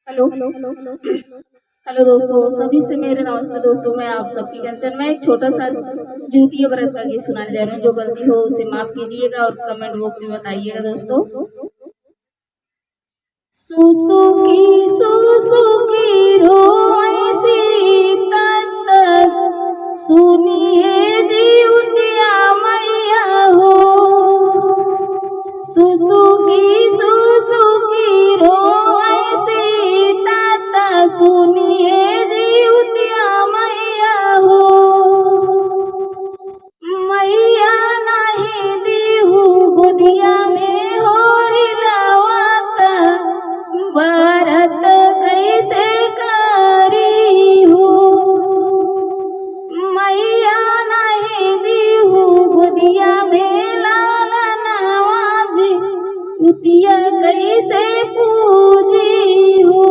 Hello hello दोस्तों, सभी से मेरे नमस्ते दोस्तों। मैं आप सबकी कंचन। मैं एक छोटा सा जूतिया व्रत का गीत सुनाने जा रही हूँ। जो गलती हो उसे माफ कीजिएगा और कमेंट बॉक्स में बताइएगा दोस्तों। सुसुकी रोए सीता तक सुनिए जीवतिया मैया हो। सुसुकी रोए सीता तक सुनिए जीवतिया मैया हो। मैया नहीं दीहू गोदिया में हो रिलावता व्रत कैसे करी हो। मैया नहीं दीहू गोदिया में लालनावाज उतिया कैसे पूजी हो।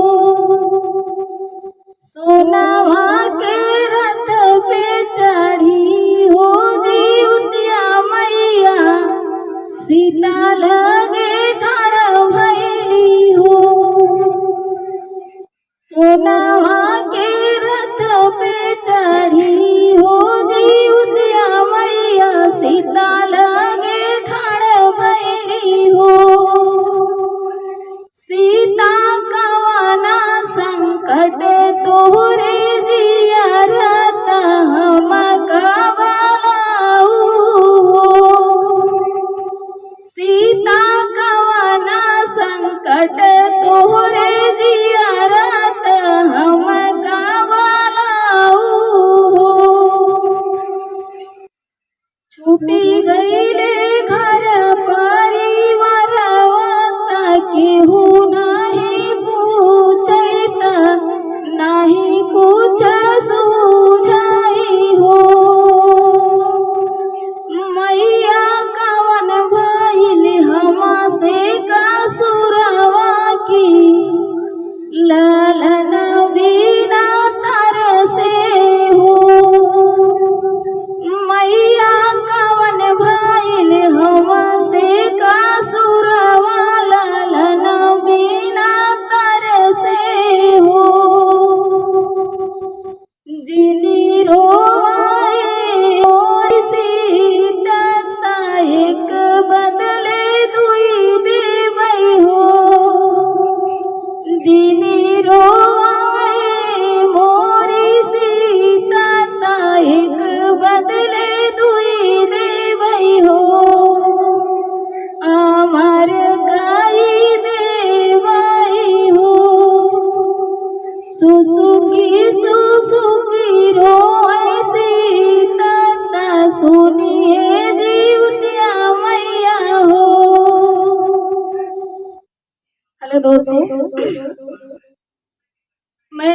सोनावा के रथ पे चढ़ी हो जी उतिया मैया सीता लगे ठाड़ भैली हो। सोनावा के रथ पे चढ़ी हो जी उतिया मैया सीता लगे ठाड़ भैली हो। सीता कवना संकट तोहरे जियरता हम कबलाऊ हो। सीता कवना संकट तोहरे जियरता हम कबलाऊ हो। छूटी गईले घर परिवारवा केहू नहीं पूछत नहीं कुछ सूझाई हो। मैया कवन भइल हमसे कसुरवा की लालन बिना तरसे हो। मैया कवन भइल हमसे कसुरवा लालन बिना तरसे हो। जिनी रोवाए और सीता एक बदले दुई देवई हो। जिनी रोवाए मोरी सीता एक बदले दुई देवई हो। अमर काई देवई हो। सुसुकी रोए सीता सुनिए जीवतिया मैया हो। हेलो दोस्तों, मैं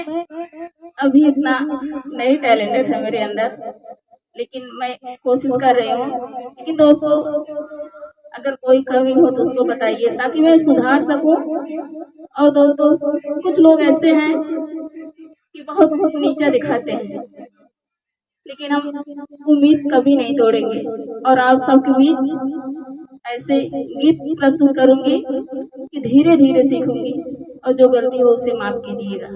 अभी इतना नहीं टैलेंटेड है मेरे अंदर, लेकिन मैं कोशिश कर रही हूँ। लेकिन दोस्तों, अगर कोई कमी हो तो उसको बताइए ताकि मैं सुधार सकूं। और दोस्तों, कुछ लोग ऐसे हैं कि बहुत नीचा दिखाते हैं, लेकिन हम उम्मीद कभी नहीं तोड़ेंगे और आप सबके बीच ऐसे गीत प्रस्तुत करूंगी कि धीरे धीरे सीखूंगी और जो गलती हो उसे माफ कीजिएगा।